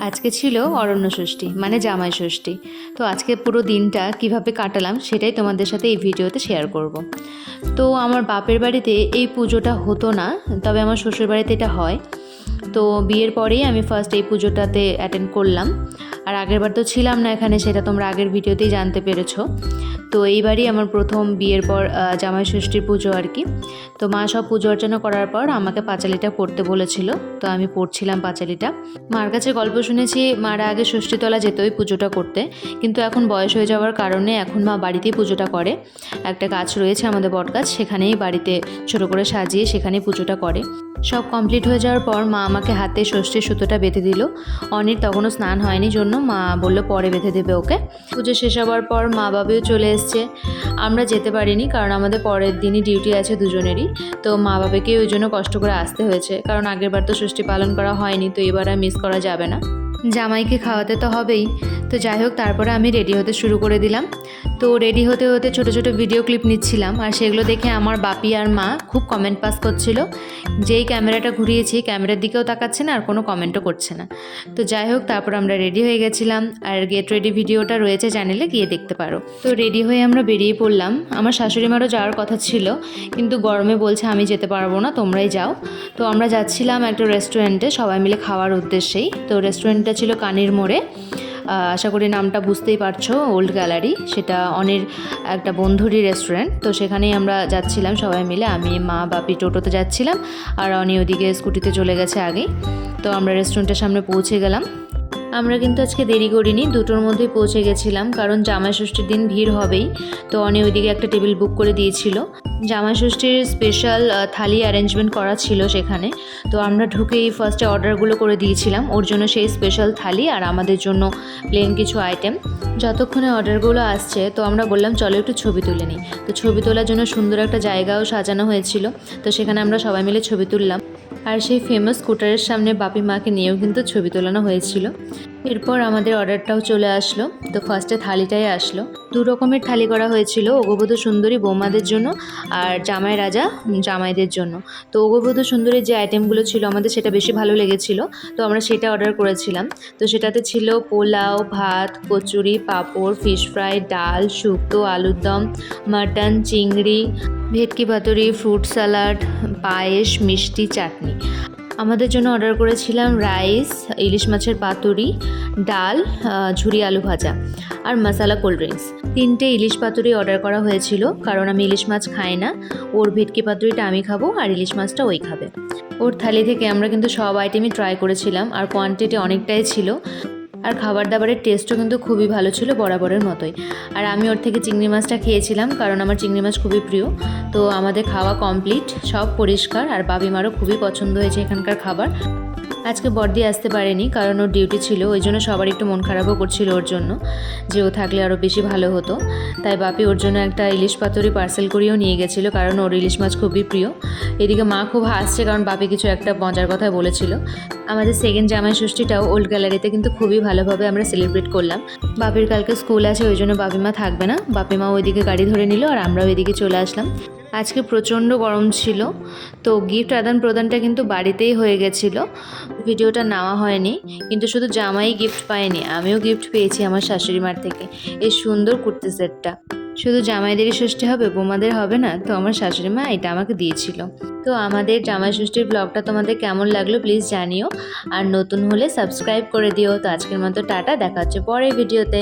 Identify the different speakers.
Speaker 1: আজকে ছিল অরণ্য ষষ্ঠী মানে জামাই ষষ্ঠী। তো আজকে পুরো দিনটা কিভাবে কাটালাম সেটাই তোমাদের সাথে এই ভিডিওতে শেয়ার করব। তো আমার বাপের বাড়িতে এই পুজোটা হতো না, তবে আমার শ্বশুর বাড়িতে এটা হয়। তো বিয়ের পরেই আমি ফার্স্ট এই পুজোটাতে অ্যাটেন্ড করলাম। আর আগেরবার তো ছিলাম না এখানে, সেটা তোমরা আগের ভিডিওতেই জানতে পেরেছো। তো এইবারই আমার প্রথম বিয়ের পর জামাই ষষ্ঠীর পুজো আর কি। তো মা সব পুজো অর্চনা করার পর আমাকে পাঁচালিটা পড়তে বলেছিল, তো আমি পড়ছিলাম পাঁচালিটা। মার কাছে গল্প শুনেছি মারা আগে ষষ্ঠীতলা যেত ওই পুজোটা করতে, কিন্তু এখন বয়স হয়ে যাওয়ার কারণে এখন মা বাড়িতেই পুজোটা করে। একটা গাছ রয়েছে আমাদের বট গাছ, সেখানেই বাড়িতে ছোটো করে সাজিয়ে সেখানেই পুজোটা করে। সব কমপ্লিট হয়ে যাওয়ার পর মা আমাকে হাতে ষষ্ঠীর সুতোটা বেঁধে দিল। অনির তখনও স্নান হয়নি জন্য মা বললো পরে বেঁধে দেবে ওকে। পুজো শেষ হওয়ার পর মা বাবাও চলে এসছে। আমরা যেতে পারিনি কারণ আমাদের পরের দিনই ডিউটি আছে দুজনেরই। তো মা বাবাকে ওই জন্য কষ্ট করে আসতে হয়েছে, কারণ আগেরবার তো ষষ্ঠী পালন করা হয়নি, তো এবার আর মিস করা যাবে না, জামাইকে খাওয়াতে তো হবেই। তো যাই হোক, তারপরে আমি রেডি হতে শুরু করে দিলাম। তো রেডি হতে হতে ছোটো ছোটো ভিডিও ক্লিপ নিচ্ছিলাম, আর সেগুলো দেখে আমার বাপি আর মা খুব কমেন্ট পাস করছিল। যেই ক্যামেরাটা ঘুরিয়েছি ক্যামেরার দিকেও তাকাচ্ছে না আর কোনো কমেন্টও করছে না। তো যাই হোক, তারপর আমরা রেডি হয়ে গেছিলাম, আর গেট রেডি ভিডিওটা রয়েছে চ্যানেলে, গিয়ে দেখতে পারো। তো রেডি হয়ে আমরা বেরিয়ে পড়লাম। আমার শাশুড়ি মারও যাওয়ার কথা ছিল, কিন্তু গরমে বলছে আমি যেতে পারবো না, তোমরাই যাও। তো আমরা যাচ্ছিলাম একটা রেস্টুরেন্টে সবাই মিলে খাওয়ার উদ্দেশ্যেই। তো রেস্টুরেন্টটা ছিল কানির মোড়ে, আশা করি নামটা বুঝতেই পারছো, ওল্ড গ্যালারি। সেটা অনির একটা বন্ধুরই রেস্টুরেন্ট। তো সেখানেই আমরা যাচ্ছিলাম সবাই মিলে, আমি মা বাপি টোটোতে যাচ্ছিলাম, আর অনি ওদিকে স্কুটিতে চলে গেছে আগেই। তো আমরা রেস্টুরেন্টের সামনে পৌঁছে গেলাম। আমরা কিন্তু আজকে দেরি করিনি, 2টোর মধ্যেই পৌঁছে গেছিলাম, কারণ জামাই ষষ্ঠীর দিন ভিড় হবেই। তো অনি ওইদিকে একটা টেবিল বুক করে দিয়েছিল। জামাই ষষ্ঠীর স্পেশাল থালি অ্যারেঞ্জমেন্ট করা ছিল সেখানে। তো আমরা ঢুকেই ফার্স্টে অর্ডারগুলো করে দিয়েছিলাম, ওর জন্য সেই স্পেশাল থালি আর আমাদের জন্য প্লেন কিছু আইটেম। যতক্ষণে অর্ডারগুলো আসছে তো আমরা বললাম চলো একটু ছবি তুলে নিই। তো ছবি তোলার জন্য সুন্দর একটা জায়গাও সাজানো হয়েছিল, তো সেখানে আমরা সবাই মিলে ছবি তুললাম। আর সেই ফেমাস স্কুটারের সামনে বাপি মাকে নিয়েও কিন্তু ছবি তোলানো হয়েছিল। এরপর আমাদের অর্ডারটাও চলে আসলো। তো ফার্স্টে থালিটাই আসলো, 2 রকমের থালি করা হয়েছিল, অগবধূ সুন্দরী বৌমাদের জন্য আর জামাই রাজা জামাইদের জন্য। তো অগবধূ সুন্দরীর যে আইটেমগুলো ছিল আমাদের সেটা বেশি ভালো লেগেছিল, তো আমরা সেটা অর্ডার করেছিলাম। তো সেটাতে ছিল পোলাও, ভাত, কচুরি, পাঁপড়, ফিশ ফ্রাই, ডাল, শুক্তো, আলুর দম, মাটন, চিংড়ি, ভেটকি পাতুরি, ফ্রুট স্যালাড, পায়েস, মিষ্টি, চাটনি। আমাদের জন্য অর্ডার করেছিলাম রাইস, ইলিশ মাছের পাতুরি, ডাল, ঝুরি আলু ভাজা আর মশালা কোল্ড ড্রিঙ্কস। 3টে ইলিশ পাতুরি অর্ডার করা হয়েছিল, কারণ আমি ইলিশ মাছ খাই না। ওর ভেটকি পাতুরিটা আমি খাবো আর ইলিশ মাছটা ওই খাবে। ওর থালি থেকে আমরা কিন্তু সব আইটেমই ট্রাই করেছিলাম, আর কোয়ান্টিটি অনেকটাই ছিল। আর খাবার দাবারের টেস্টও কিন্তু খুবই ভালো ছিল, বরাবরের মতোই। আর আমি ওর থেকে চিংড়ি মাছটা খেয়েছিলাম, কারণ আমার চিংড়ি মাছ খুবই প্রিয়। তো আমাদের খাওয়া কমপ্লিট, সব পরিষ্কার, আর বাবিমারও খুবই পছন্দ হয়েছে এখানকার খাবার। আজকে বড়দি আসতে পারেনি, কারণ ওর ডিউটি ছিল, ওই জন্য সবার একটু মন খারাপও করছিল ওর জন্য, যে ও থাকলে আরও বেশি ভালো হতো। তাই বাপি ওর জন্য একটা ইলিশ পাতুরি পার্সেল করিয়েও নিয়ে গেছিলো, কারণ ওর ইলিশ মাছ খুবই প্রিয়। এদিকে মা খুব হাসছে, কারণ বাপি কিছু একটা মজার কথা বলেছিল। আমাদের সেকেন্ড জামাই ষষ্ঠীটাও ওল্ড গ্যালারিতে কিন্তু খুবই ভালোভাবে আমরা সেলিব্রেট করলাম। বাপির কালকে স্কুল আছে, ওই জন্য বাপিমা থাকবে না, বাপিমা ওইদিকে গাড়ি ধরে নিল আর আমরা ওইদিকে চলে আসলাম। আজকে প্রচণ্ড গরম ছিল, তো গিফট আদান প্রদানটা কিন্তু বাড়িতেই হয়ে গেছিলো, ভিডিওটা নেওয়া হয়নি। কিন্তু শুধু জামাই গিফট পায়নি, আমিও গিফট পেয়েছি আমার শাশুড়ি মার থেকে, এই সুন্দর কুর্তি সেটটা। শুধু জামাইদেরই ষষ্ঠী হবে, বোমাদের হবে না, তো আমার শাশুড়ি মা এটা আমাকে দিয়েছিল। তো আমাদের জামাই ষষ্ঠীর ব্লগটা তোমাদের কেমন লাগলো প্লিজ জানিও, আর নতুন হলে সাবস্ক্রাইব করে দিও। তো আজকের মতো টাটা, দেখা হচ্ছে পরের ভিডিওতে।